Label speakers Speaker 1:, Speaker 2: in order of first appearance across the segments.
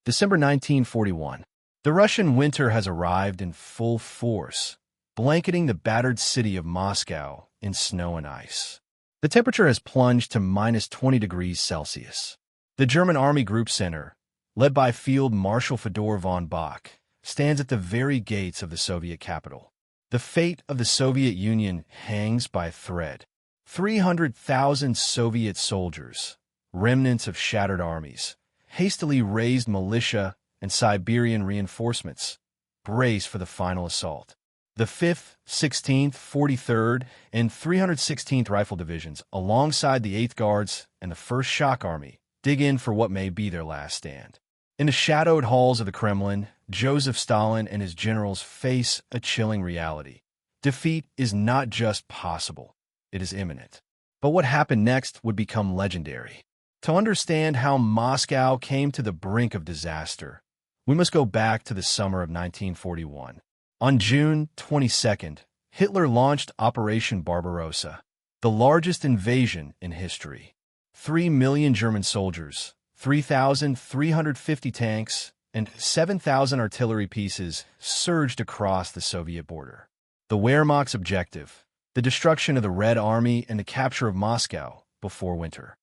Speaker 1: December 1941. The Russian winter has arrived in full force, blanketing the battered city of Moscow in snow and ice. The temperature has plunged to minus 20 degrees Celsius. The German Army Group Center, led by Field Marshal Fedor von Bock, stands at the very gates of the Soviet capital. The fate of the Soviet Union hangs by a thread. 300,000 Soviet soldiers, remnants of shattered armies, hastily raised militia, and Siberian reinforcements brace for the final assault. The 5th, 16th, 43rd, and 316th Rifle Divisions, alongside the 8th Guards and the 1st Shock Army, dig in for what may be their last stand. In the shadowed halls of the Kremlin, Joseph Stalin and his generals face a chilling reality. Defeat is not just possible, it is imminent. But what happened next would become legendary. To understand how Moscow came to the brink of disaster, we must go back to the summer of 1941. On June 22nd, Hitler launched Operation Barbarossa, the largest invasion in history. 3 million German soldiers, 3,350 tanks, and 7,000 artillery pieces surged across the Soviet border. The Wehrmacht's objective: the destruction of the Red Army and the capture of Moscow before winter.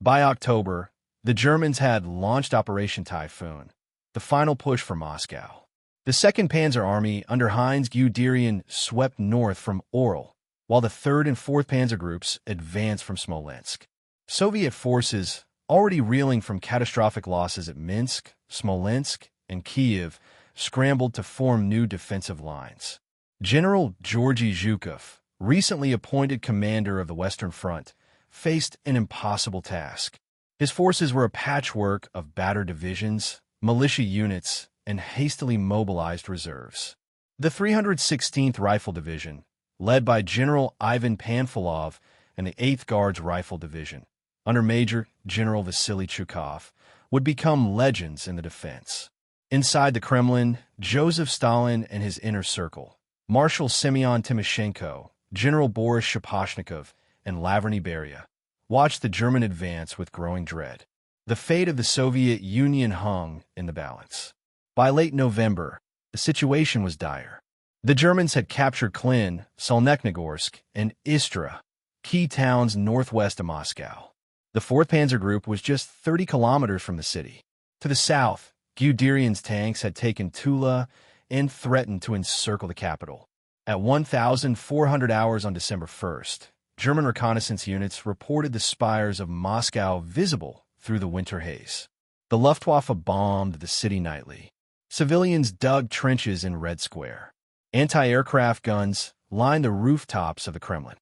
Speaker 1: By October, the Germans had launched Operation Typhoon, the final push for Moscow. The 2nd Panzer Army under Heinz Guderian swept north from Orel, while the 3rd and 4th Panzer Groups advanced from Smolensk. Soviet forces, already reeling from catastrophic losses at Minsk, Smolensk, and Kiev, scrambled to form new defensive lines. General Georgy Zhukov, recently appointed commander of the Western Front, faced an impossible task. His forces were a patchwork of battered divisions, militia units, and hastily mobilized reserves. The 316th Rifle Division, led by General Ivan Panfilov, and the 8th Guards Rifle Division, under Major General Vasily Chukov, would become legends in the defense. Inside the Kremlin, Joseph Stalin and his inner circle, Marshal Semyon Timoshenko, General Boris Shaposhnikov, and Lavreny Beria, watched the German advance with growing dread. The fate of the Soviet Union hung in the balance. By late November, the situation was dire. The Germans had captured Klin, Solnechny-Gorsk, and Istra, key towns northwest of Moscow. The 4th Panzer Group was just 30 kilometers from the city. To the south, Guderian's tanks had taken Tula and threatened to encircle the capital. At 1,400 hours on December 1st, German reconnaissance units reported the spires of Moscow visible through the winter haze. The Luftwaffe bombed the city nightly. Civilians dug trenches in Red Square. Anti-aircraft guns lined the rooftops of the Kremlin.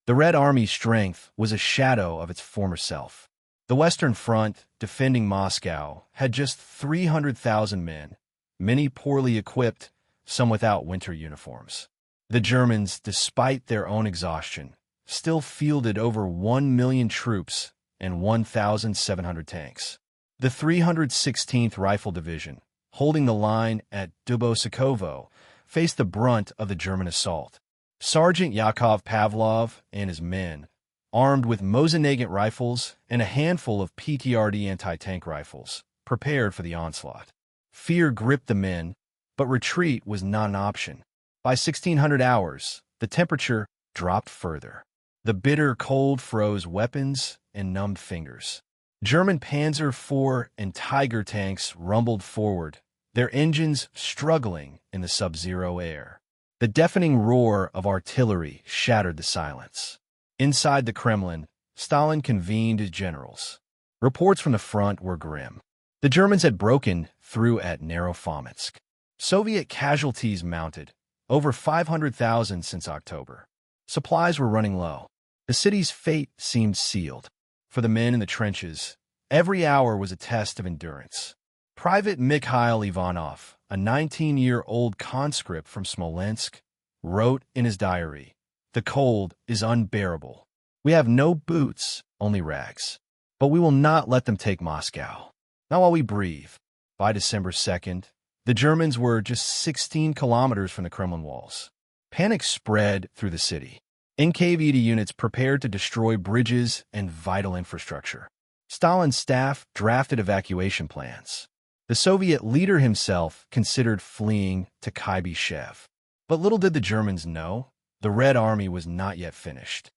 Speaker 1: The Red Army's strength was a shadow of its former self. The Western Front, defending Moscow, had just 300,000 men, many poorly equipped, some without winter uniforms. The Germans, despite their own exhaustion, still fielded over 1 million troops and 1,700 tanks. The 316th Rifle Division, holding the line at Dubosikovo, faced the brunt of the German assault. Sergeant Yakov Pavlov and his men, armed with Mosin-Nagant rifles and a handful of PTRD anti-tank rifles, prepared for the onslaught. Fear gripped the men, but retreat was not an option. By 1600 hours, the temperature dropped further. The bitter cold froze weapons and numbed fingers. German Panzer IV and Tiger tanks rumbled forward, their engines struggling in the sub-zero air. The deafening roar of artillery shattered the silence. Inside the Kremlin, Stalin convened his generals. Reports from the front were grim. The Germans had broken through at Narofomotsk. Soviet casualties mounted, over 500,000 since October. Supplies were running low. The city's fate seemed sealed. For the men in the trenches, every hour was a test of endurance. Private Mikhail Ivanov, a 19-year-old conscript from Smolensk, wrote in his diary, "The cold is unbearable. We have no boots, only rags. But we will not let them take Moscow. Not while we breathe." By December 2nd, the Germans were just 16 kilometers from the Kremlin walls. Panic spread through the city. NKVD units prepared to destroy bridges and vital infrastructure. Stalin's staff drafted evacuation plans. The Soviet leader himself considered fleeing to Kuybyshev. But little did the Germans know, the Red Army was not yet finished.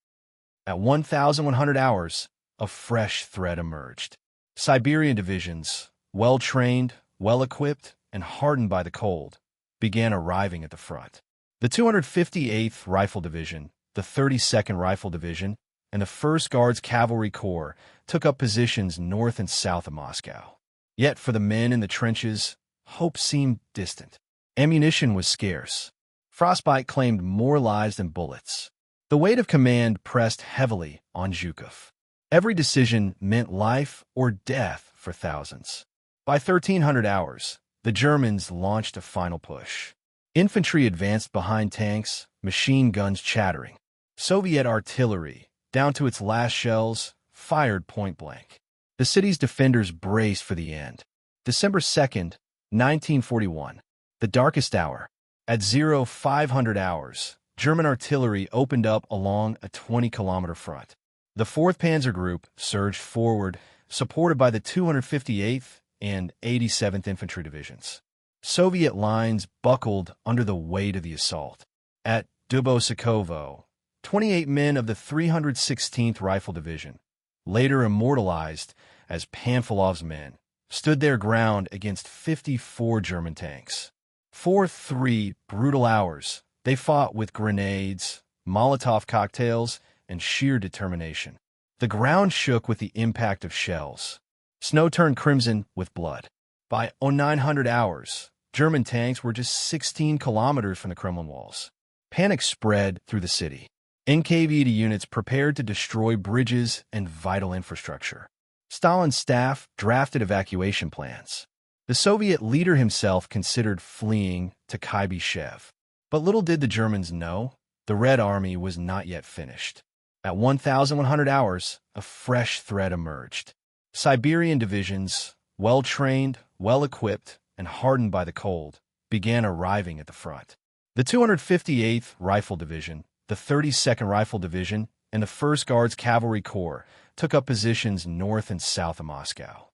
Speaker 1: At 1,100 hours, a fresh threat emerged. Siberian divisions, well-trained, well-equipped, and hardened by the cold, began arriving at the front. The 258th Rifle Division, the 32nd Rifle Division, and the 1st Guards Cavalry Corps took up positions north and south of Moscow. Yet for the men in the trenches, hope seemed distant. Ammunition was scarce. Frostbite claimed more lives than bullets. The weight of command pressed heavily on Zhukov. Every decision meant life or death for thousands. By 1,300 hours, the Germans launched a final push. Infantry advanced behind tanks, machine guns chattering. Soviet artillery, down to its last shells, fired point-blank. The city's defenders braced for the end. December 2nd, 1941, the darkest hour. At 0500 hours, German artillery opened up along a 20-kilometer front. The 4th Panzer Group surged forward, supported by the 258th and 87th Infantry Divisions. Soviet lines buckled under the weight of the assault. At Dubosikovo, 28 men of the 316th Rifle Division, later immortalized as Panfilov's men, stood their ground against 54 German tanks. For 3 brutal hours, they fought with grenades, Molotov cocktails, and sheer determination. The ground shook with the impact of shells. Snow turned crimson with blood. By 0900 hours, German tanks were just 16 kilometers from the Kremlin walls. Panic spread through the city. NKVD units prepared to destroy bridges and vital infrastructure. Stalin's staff drafted evacuation plans. The Soviet leader himself considered fleeing to Kuybyshev. But little did the Germans know, the Red Army was not yet finished. At 1,100 hours, a fresh threat emerged. Siberian divisions, well-trained, well-equipped, and hardened by the cold, began arriving at the front. The 258th Rifle Division, the 32nd Rifle Division, and the 1st Guards Cavalry Corps took up positions north and south of Moscow.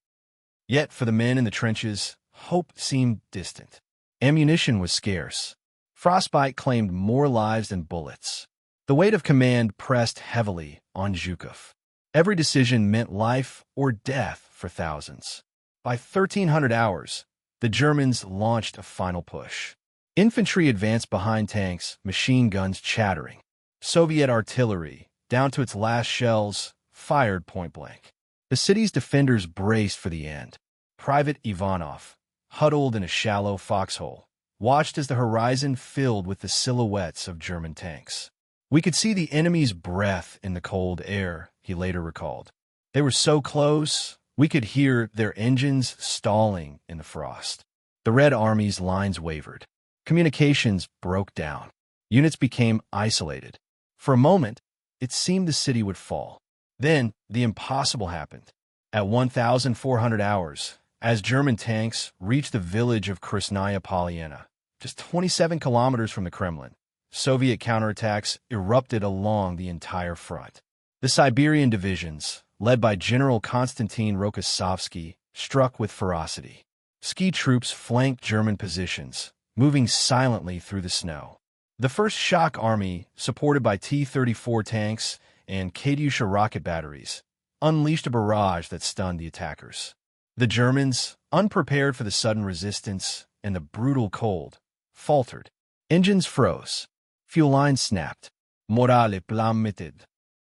Speaker 1: Yet for the men in the trenches, hope seemed distant. Ammunition was scarce. Frostbite claimed more lives than bullets. The weight of command pressed heavily on Zhukov. Every decision meant life or death for thousands. By 1,300 hours, the Germans launched a final push. Infantry advanced behind tanks, machine guns chattering. Soviet artillery, down to its last shells, fired point-blank. The city's defenders braced for the end. Private Ivanov, huddled in a shallow foxhole, watched as the horizon filled with the silhouettes of German tanks. We could see the enemy's breath in the cold air, he later recalled. They were so close, we could hear their engines stalling in the frost. The Red Army's lines wavered. Communications broke down. Units became isolated. For a moment, it seemed the city would fall. Then, the impossible happened. At 1,400 hours, as German tanks reached the village of Krasnaya Polyana, just 27 kilometers from the Kremlin, Soviet counterattacks erupted along the entire front. The Siberian divisions, led by General Konstantin Rokossovsky, struck with ferocity. Ski troops flanked German positions, moving silently through the snow. The 1st Shock Army, supported by T-34 tanks and Katyusha rocket batteries, unleashed a barrage that stunned the attackers. The Germans, unprepared for the sudden resistance and the brutal cold, faltered. Engines froze. Fuel lines snapped. Morale plummeted.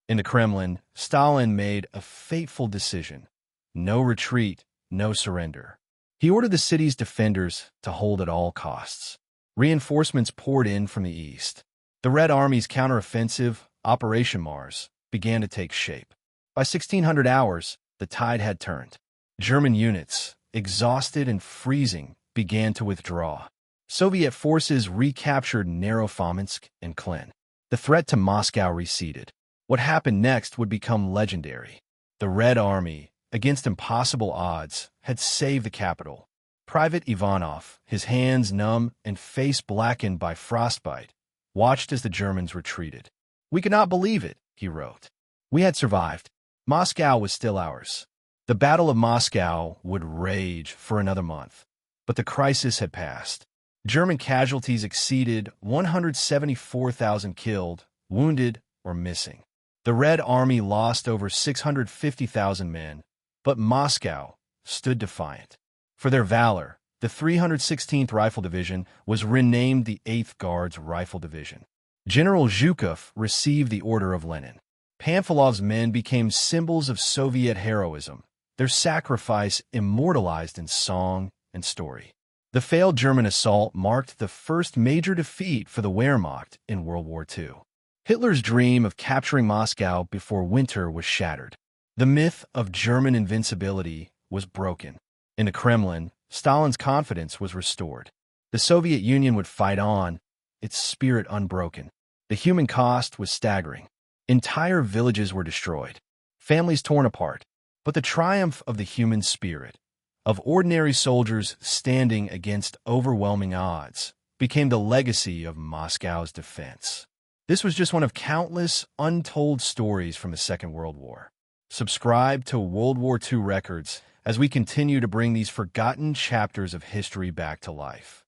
Speaker 1: In the Kremlin, Stalin made a fateful decision. No retreat, no surrender. He ordered the city's defenders to hold at all costs. Reinforcements poured in from the east. The Red Army's counteroffensive, Operation Mars, began to take shape. By 1,600 hours, the tide had turned. German units, exhausted and freezing, began to withdraw. Soviet forces recaptured Narofominsk and Klin. The threat to Moscow receded. What happened next would become legendary. The Red Army, against impossible odds, had saved the capital. Private Ivanov, his hands numb and face blackened by frostbite, watched as the Germans retreated. "We could not believe it," he wrote. "We had survived. Moscow was still ours." The Battle of Moscow would rage for another month, but the crisis had passed. German casualties exceeded 174,000 killed, wounded, or missing. The Red Army lost over 650,000 men, but Moscow stood defiant. For their valor, the 316th Rifle Division was renamed the 8th Guards Rifle Division. General Zhukov received the Order of Lenin. Pamfilov's men became symbols of Soviet heroism, their sacrifice immortalized in song and story. The failed German assault marked the first major defeat for the Wehrmacht in World War II. Hitler's dream of capturing Moscow before winter was shattered. The myth of German invincibility was broken. In the Kremlin, Stalin's confidence was restored. The Soviet Union would fight on, its spirit unbroken. The human cost was staggering. Entire villages were destroyed, families torn apart. But the triumph of the human spirit, of ordinary soldiers standing against overwhelming odds, became the legacy of Moscow's defense. This was just one of countless untold stories from the Second World War. Subscribe to World War II Records as we continue to bring these forgotten chapters of history back to life.